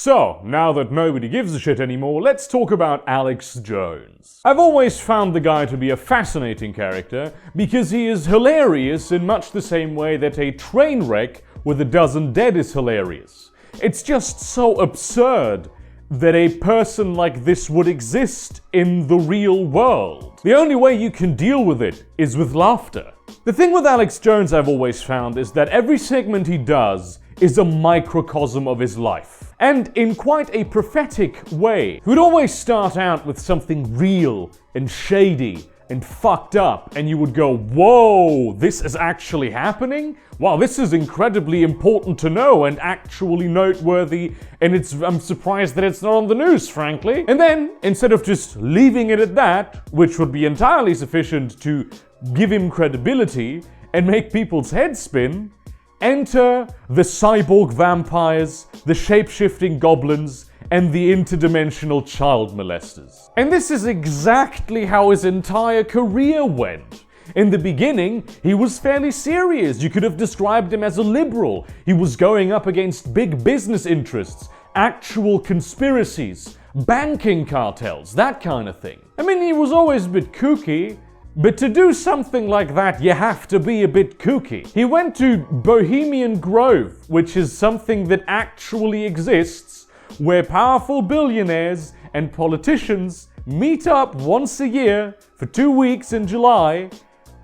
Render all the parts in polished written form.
So, now that nobody gives a shit anymore, let's talk about Alex Jones. I've always found the guy to be a fascinating character because he is hilarious in much the same way that a train wreck with a dozen dead is hilarious. It's just so absurd that a person like this would exist in the real world. The only way you can deal with it is with laughter. The thing with Alex Jones I've always found is that every segment he does is a microcosm of his life. And in quite a prophetic way. He would always start out with something real and shady and fucked up, and you would go, whoa, this is actually happening? Wow, this is incredibly important to know and actually noteworthy, and I'm surprised that it's not on the news, frankly. And then, instead of just leaving it at that, which would be entirely sufficient to give him credibility and make people's heads spin, enter the cyborg vampires, the shape-shifting goblins, and the interdimensional child molesters. And this is exactly how his entire career went. In the beginning, he was fairly serious. You could have described him as a liberal. He was going up against big business interests, actual conspiracies, banking cartels, that kind of thing. I mean, he was always a bit kooky, but to do something like that, you have to be a bit kooky. He went to Bohemian Grove, which is something that actually exists, where powerful billionaires and politicians meet up once a year for 2 weeks in July,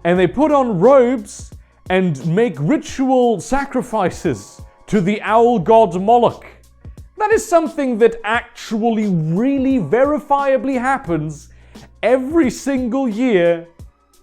and they put on robes and make ritual sacrifices to the owl god Moloch. That is something that actually really verifiably happens every single year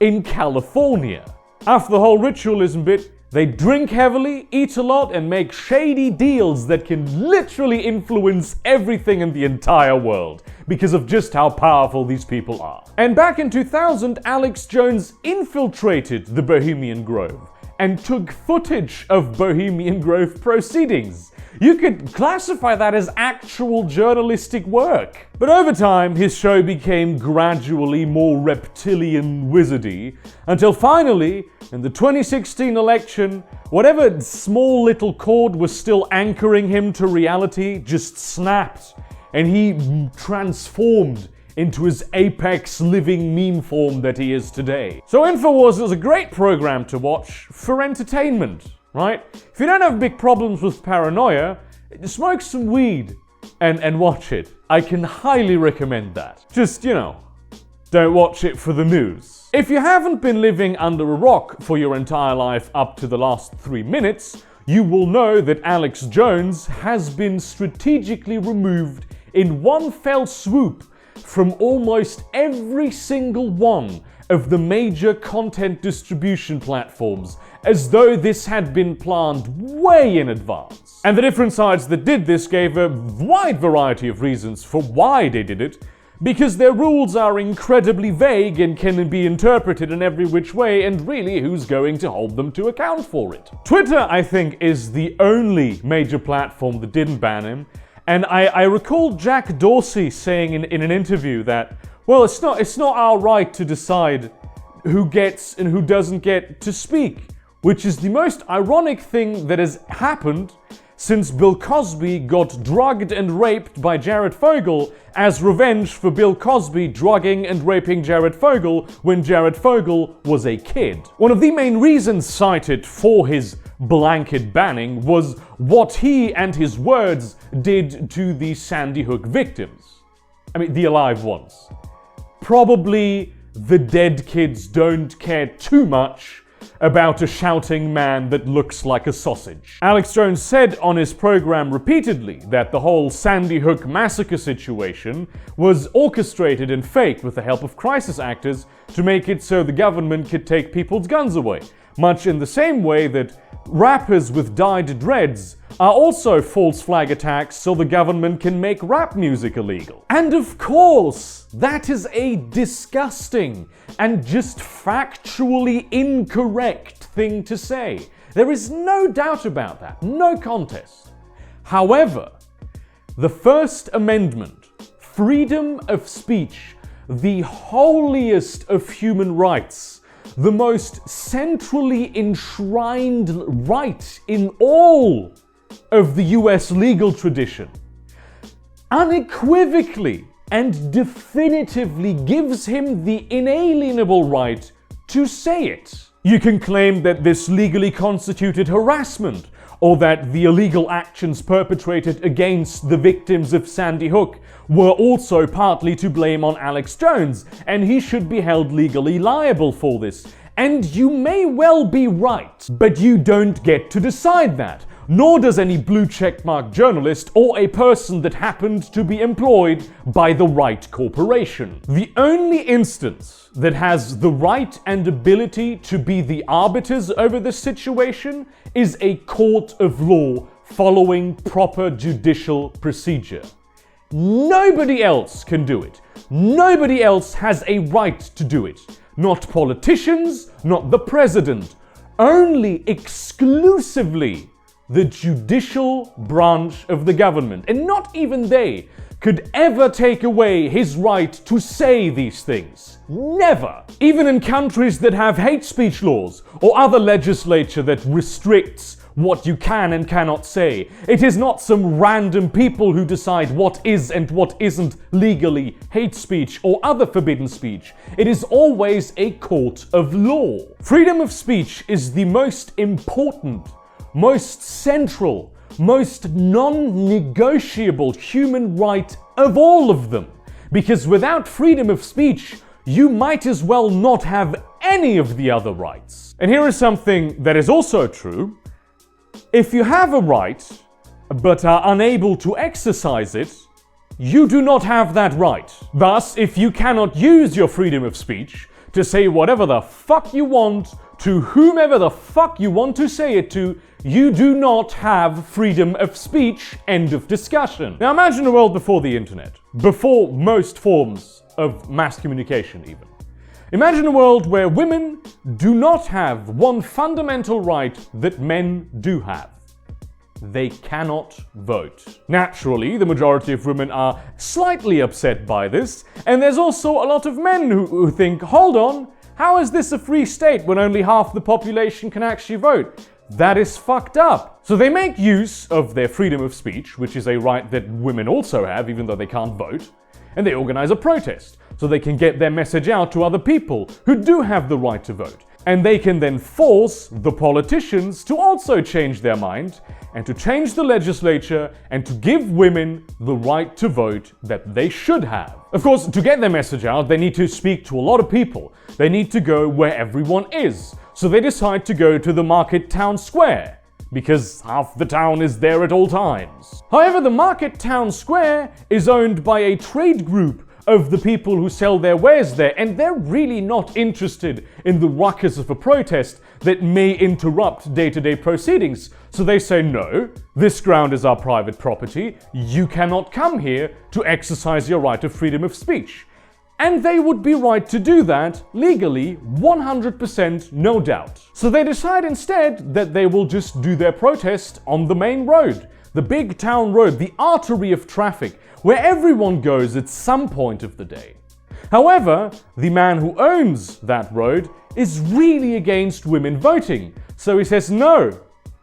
in California. After the whole ritualism bit, they drink heavily, eat a lot, and make shady deals that can literally influence everything in the entire world because of just how powerful these people are. And back in 2000, Alex Jones infiltrated the Bohemian Grove and took footage of Bohemian Grove proceedings. You could classify that as actual journalistic work. But over time, his show became gradually more reptilian wizardy, until finally, in the 2016 election, whatever small little cord was still anchoring him to reality just snapped, and he transformed into his apex living meme form that he is today. So Infowars is a great program to watch for entertainment, right? If you don't have big problems with paranoia, smoke some weed and watch it. I can highly recommend that. Just, don't watch it for the news. If you haven't been living under a rock for your entire life up to the last 3 minutes, you will know that Alex Jones has been strategically removed in one fell swoop from almost every single one of the major content distribution platforms, as though this had been planned way in advance. And the different sites that did this gave a wide variety of reasons for why they did it, because their rules are incredibly vague and can be interpreted in every which way, and really, who's going to hold them to account for it? Twitter, I think, is the only major platform that didn't ban him, and I recall Jack Dorsey saying in an interview that, well, it's not our right to decide who gets and who doesn't get to speak, which is the most ironic thing that has happened since Bill Cosby got drugged and raped by Jared Fogle as revenge for Bill Cosby drugging and raping Jared Fogle when Jared Fogle was a kid. One of the main reasons cited for his blanket banning was what he and his words did to the Sandy Hook victims. I mean, the alive ones. Probably the dead kids don't care too much about a shouting man that looks like a sausage. Alex Jones said on his program repeatedly that the whole Sandy Hook massacre situation was orchestrated and faked with the help of crisis actors to make it so the government could take people's guns away, much in the same way that rappers with dyed dreads are also false flag attacks so the government can make rap music illegal. And of course, that is a disgusting and just factually incorrect thing to say. There is no doubt about that, no contest. However, the First Amendment, freedom of speech, the holiest of human rights, the most centrally enshrined right in all of the US legal tradition, unequivocally and definitively gives him the inalienable right to say it. You can claim that this legally constituted harassment, or that the illegal actions perpetrated against the victims of Sandy Hook were also partly to blame on Alex Jones, and he should be held legally liable for this. And you may well be right, but you don't get to decide that, nor does any blue checkmark journalist or a person that happened to be employed by the right corporation. The only instance that has the right and ability to be the arbiters over this situation is a court of law following proper judicial procedure. Nobody else can do it. Nobody else has a right to do it. Not politicians, not the president. Only exclusively the judicial branch of the government. And not even they could ever take away his right to say these things. Never. Even in countries that have hate speech laws or other legislature that restricts what you can and cannot say, it is not some random people who decide what is and what isn't legally hate speech or other forbidden speech. It is always a court of law. Freedom of speech is the most important, most central, most non-negotiable human right of all of them. Because without freedom of speech, you might as well not have any of the other rights. And here is something that is also true. If you have a right, but are unable to exercise it, you do not have that right. Thus, if you cannot use your freedom of speech to say whatever the fuck you want to whomever the fuck you want to say it to, you do not have freedom of speech. End of discussion. Now imagine a world before the internet, before most forms of mass communication even. Imagine a world where women do not have one fundamental right that men do have. They cannot vote. Naturally, the majority of women are slightly upset by this, and there's also a lot of men who think, hold on, how is this a free state when only half the population can actually vote? That is fucked up. So they make use of their freedom of speech, which is a right that women also have, even though they can't vote, and they organize a protest so they can get their message out to other people who do have the right to vote. And they can then force the politicians to also change their mind and to change the legislature and to give women the right to vote that they should have. Of course, to get their message out, they need to speak to a lot of people. They need to go where everyone is. So they decide to go to the market town square, because half the town is there at all times. However, the market town square is owned by a trade group of the people who sell their wares there, and they're really not interested in the ruckus of a protest that may interrupt day-to-day proceedings. So they say, no, this ground is our private property, you cannot come here to exercise your right of freedom of speech. And they would be right to do that, legally, 100% no doubt. So they decide instead that they will just do their protest on the main road, the big town road, the artery of traffic, where everyone goes at some point of the day. However, the man who owns that road is really against women voting, so he says, no,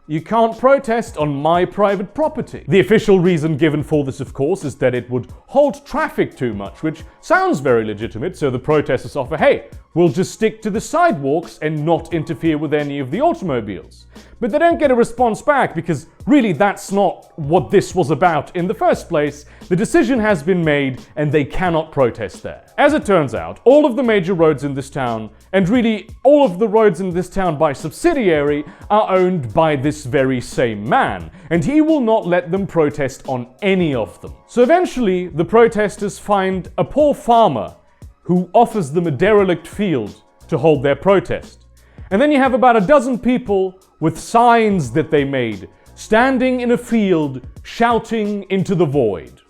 you can't protest on my private property. The official reason given for this, of course, is that it would hold traffic too much, which sounds very legitimate, so the protesters offer, hey, we'll just stick to the sidewalks and not interfere with any of the automobiles. But they don't get a response back because really that's not what this was about in the first place. The decision has been made and they cannot protest there. As it turns out, all of the major roads in this town, and really all of the roads in this town by subsidiary, are owned by this very same man, and he will not let them protest on any of them. So eventually, the protesters find a poor farmer who offers them a derelict field to hold their protest. And then you have about a dozen people with signs that they made, standing in a field, shouting into the void.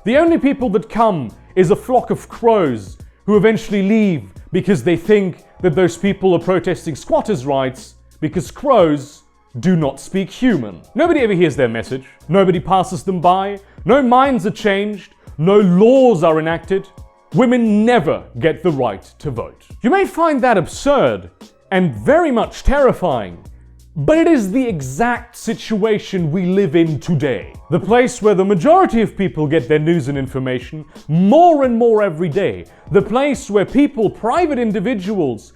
The only people that come is a flock of crows who eventually leave because they think that those people are protesting squatters' rights because crows do not speak human. Nobody ever hears their message. Nobody passes them by. No minds are changed. No laws are enacted. Women never get the right to vote. You may find that absurd and very much terrifying, But it is the exact situation we live in today. The place where the majority of people get their news and information more and more every day. The place where people, private individuals,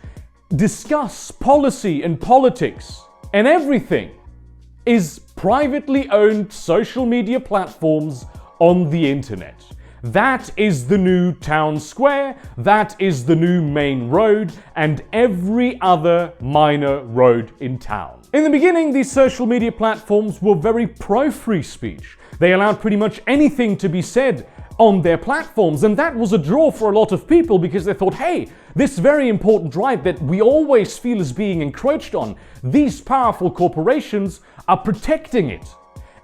discuss policy and politics and everything is privately owned social media platforms on the internet. That is the new town square, that is the new main road, and every other minor road in town. In the beginning, these social media platforms were very pro-free speech. They allowed pretty much anything to be said on their platforms, and that was a draw for a lot of people because they thought, hey, this very important right that we always feel is being encroached on, these powerful corporations are protecting it.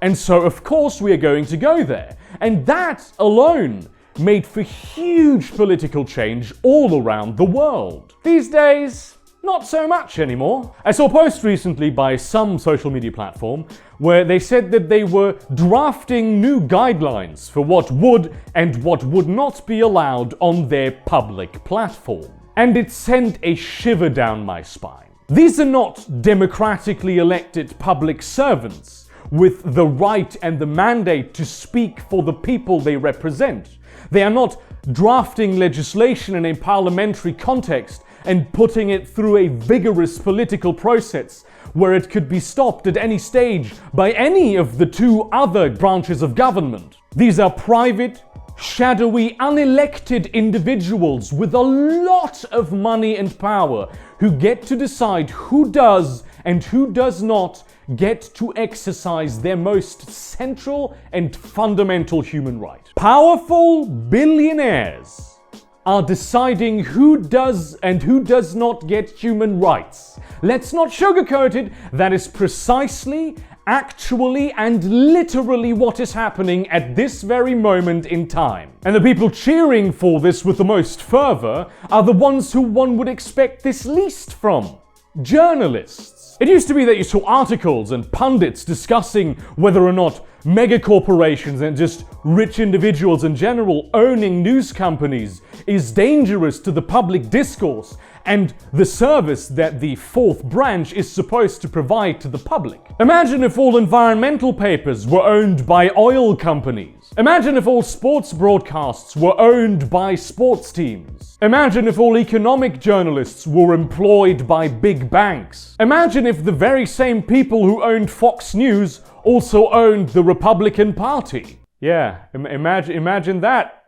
And so, of course, we are going to go there. And that alone made for huge political change all around the world. These days, not so much anymore. I saw a post recently by some social media platform where they said that they were drafting new guidelines for what would and what would not be allowed on their public platform. And it sent a shiver down my spine. These are not democratically elected public servants with the right and the mandate to speak for the people they represent. They are not drafting legislation in a parliamentary context and putting it through a vigorous political process where it could be stopped at any stage by any of the two other branches of government. These are private, shadowy, unelected individuals with a lot of money and power who get to decide who does and who does not get to exercise their most central and fundamental human right. Powerful billionaires are deciding who does and who does not get human rights. Let's not sugarcoat it, that is precisely, actually, and literally what is happening at this very moment in time. And the people cheering for this with the most fervor are the ones who one would expect this least from: journalists. It used to be that you saw articles and pundits discussing whether or not megacorporations and just rich individuals in general owning news companies is dangerous to the public discourse and the service that the fourth branch is supposed to provide to the public. Imagine if all environmental papers were owned by oil companies. Imagine if all sports broadcasts were owned by sports teams. Imagine if all economic journalists were employed by big banks. Imagine if the very same people who owned Fox News also owned the Republican Party. Yeah, imagine that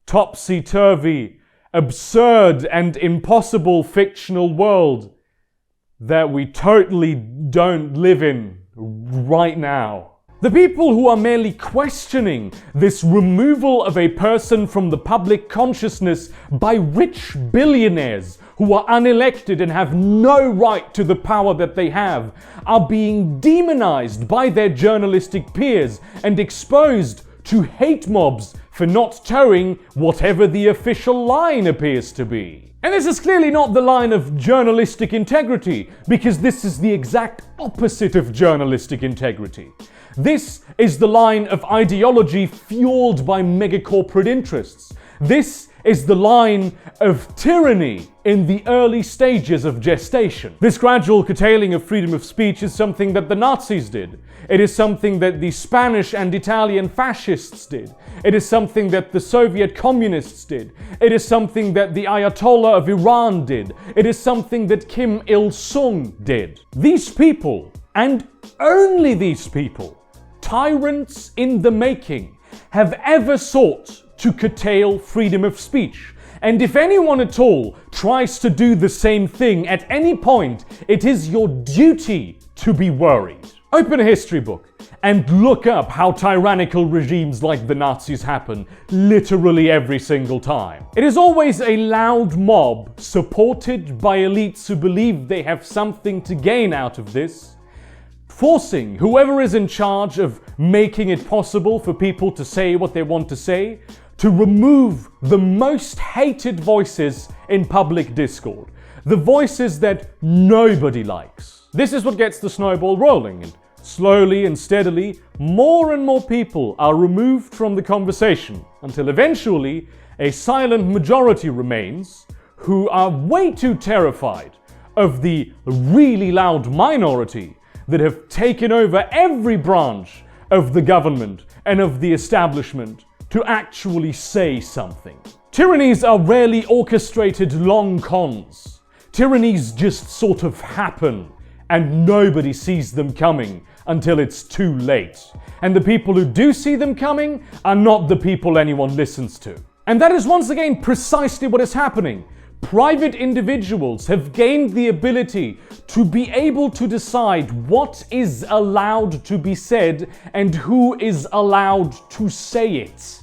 topsy-turvy, absurd and impossible fictional world that we totally don't live in right now. The people who are merely questioning this removal of a person from the public consciousness by rich billionaires who are unelected and have no right to the power that they have are being demonized by their journalistic peers and exposed to hate mobs for not towing whatever the official line appears to be. And this is clearly not the line of journalistic integrity, because this is the exact opposite of journalistic integrity. This is the line of ideology fueled by megacorporate interests. This is the line of tyranny in the early stages of gestation. This gradual curtailing of freedom of speech is something that the Nazis did. It is something that the Spanish and Italian fascists did. It is something that the Soviet communists did. It is something that the Ayatollah of Iran did. It is something that Kim Il-sung did. These people, and only these people, tyrants in the making, have ever sought to curtail freedom of speech. And if anyone at all tries to do the same thing at any point, it is your duty to be worried. Open a history book and look up how tyrannical regimes like the Nazis happen literally every single time. It is always a loud mob supported by elites who believe they have something to gain out of this, forcing whoever is in charge of making it possible for people to say what they want to say to remove the most hated voices in public discord, the voices that nobody likes. This is what gets the snowball rolling, and slowly and steadily, more and more people are removed from the conversation until eventually a silent majority remains who are way too terrified of the really loud minority that have taken over every branch of the government and of the establishment to actually say something. Tyrannies are rarely orchestrated long cons. Tyrannies just sort of happen, and nobody sees them coming until it's too late. And the people who do see them coming are not the people anyone listens to. And that is once again precisely what is happening. Private individuals have gained the ability to be able to decide what is allowed to be said and who is allowed to say it.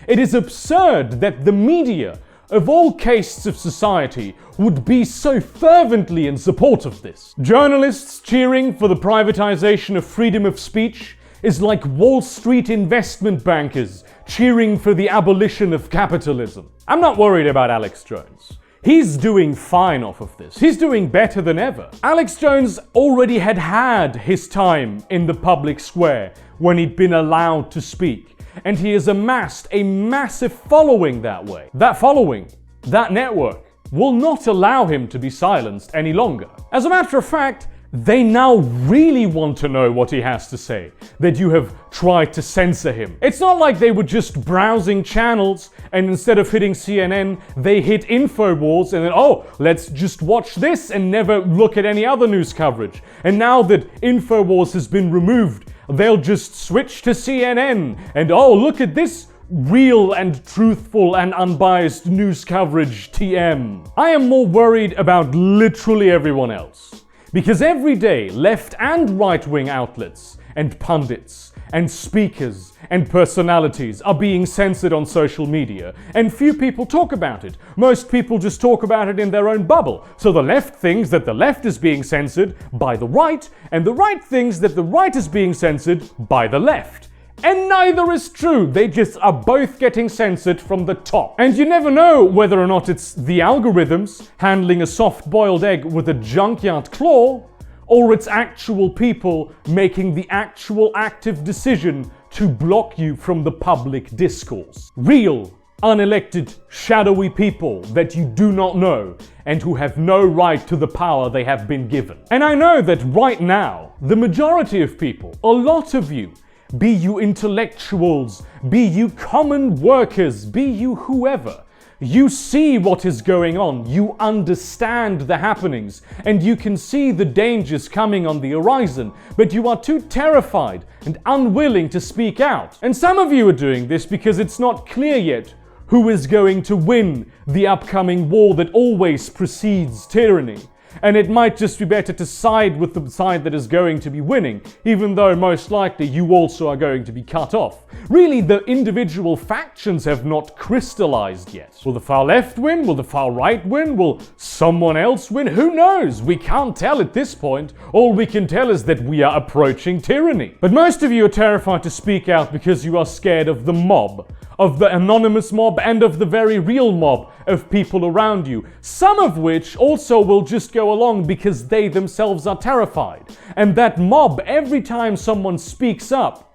It is absurd that the media, of all castes of society, would be so fervently in support of this. Journalists cheering for the privatization of freedom of speech is like Wall Street investment bankers cheering for the abolition of capitalism. I'm not worried about Alex Jones. He's doing fine off of this. He's doing better than ever. Alex Jones already had his time in the public square when he'd been allowed to speak. And he has amassed a massive following that way. That following, that network, will not allow him to be silenced any longer. As a matter of fact, they now really want to know what he has to say, that you have tried to censor him. It's not like they were just browsing channels and instead of hitting CNN, they hit Infowars and then, oh, let's just watch this and never look at any other news coverage. And now that Infowars has been removed, they'll just switch to CNN and, oh, look at this real and truthful and unbiased news coverage TM. I am more worried about literally everyone else. Because every day, left and right-wing outlets and pundits and speakers and personalities are being censored on social media, and few people talk about it. Most people just talk about it in their own bubble. So the left thinks that the left is being censored by the right, and the right thinks that the right is being censored by the left. And neither is true. They just are both getting censored from the top. And you never know whether or not it's the algorithms handling a soft-boiled egg with a junkyard claw, or it's actual people making the actual active decision to block you from the public discourse. Real, unelected, shadowy people that you do not know and who have no right to the power they have been given. And I know that right now, the majority of people, a lot of you, be you intellectuals, be you common workers, be you whoever, you see what is going on, you understand the happenings, and you can see the dangers coming on the horizon, but you are too terrified and unwilling to speak out. And some of you are doing this because it's not clear yet who is going to win the upcoming war that always precedes tyranny. And it might just be better to side with the side that is going to be winning, even though most likely you also are going to be cut off. Really, the individual factions have not crystallized yet. Will the far left win? Will the far right win? Will someone else win? Who knows? We can't tell at this point. All we can tell is that we are approaching tyranny. But most of you are terrified to speak out because you are scared of the mob, of the anonymous mob and of the very real mob of people around you, some of which also will just go along because they themselves are terrified. And that mob, every time someone speaks up,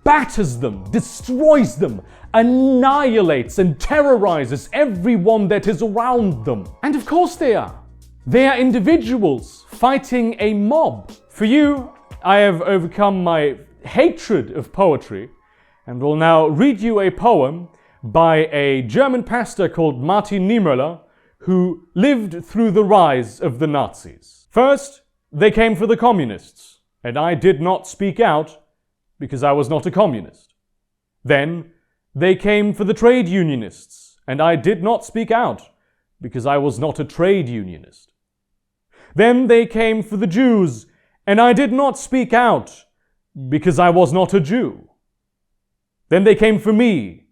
batters them, destroys them, annihilates and terrorizes everyone that is around them. And of course they are. They are individuals fighting a mob. For you, I have overcome my hatred of poetry and will now read you a poem by a German pastor called Martin Niemöller, who lived through the rise of the Nazis. First, they came for the communists, and I did not speak out because I was not a communist. Then, they came for the trade unionists, and I did not speak out because I was not a trade unionist. Then they came for the Jews, and I did not speak out because I was not a Jew. Then they came for me,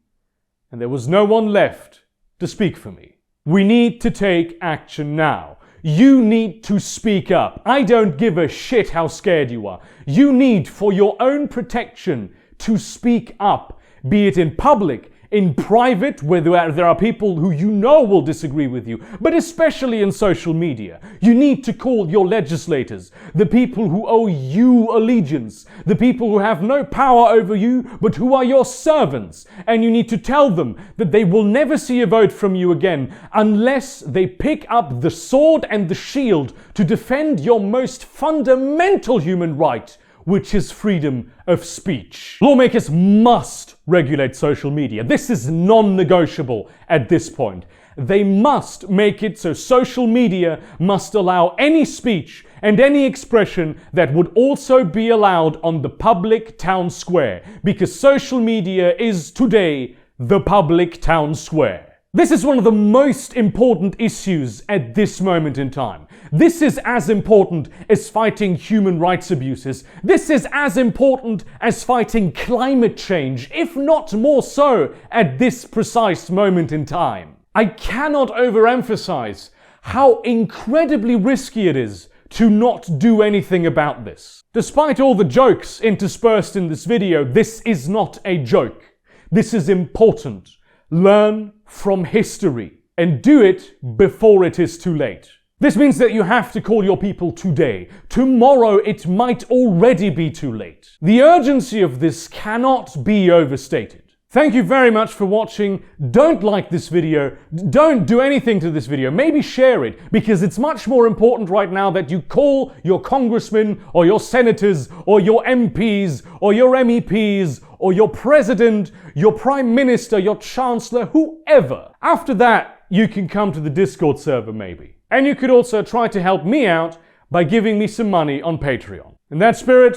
and there was no one left to speak for me. We need to take action now. You need to speak up. I don't give a shit how scared you are. You need, for your own protection, to speak up, be it in public, in private, where there are people who you know will disagree with you, but especially in social media. You need to call your legislators, the people who owe you allegiance, the people who have no power over you, but who are your servants, and you need to tell them that they will never see a vote from you again unless they pick up the sword and the shield to defend your most fundamental human right, which is freedom of speech. Lawmakers must regulate social media. This is non-negotiable at this point. They must make it so social media must allow any speech and any expression that would also be allowed on the public town square, because social media is today the public town square. This is one of the most important issues at this moment in time. This is as important as fighting human rights abuses. This is as important as fighting climate change, if not more so at this precise moment in time. I cannot overemphasize how incredibly risky it is to not do anything about this. Despite all the jokes interspersed in this video, this is not a joke. This is important. Learn from history and do it before it is too late. This means that you have to call your people today. Tomorrow it might already be too late. The urgency of this cannot be overstated. Thank you very much for watching. Don't like this video. Don't do anything to this video. Maybe share it, because it's much more important right now that you call your congressmen or your senators or your MPs or your MEPs or your president, your prime minister, your chancellor, whoever. After that, you can come to the Discord server maybe. And you could also try to help me out by giving me some money on Patreon. In that spirit,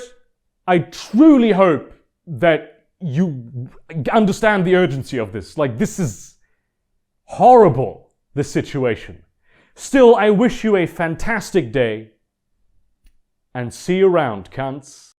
I truly hope that you understand the urgency of this. Like, this is horrible, this situation. Still, I wish you a fantastic day, and see you around, cunts.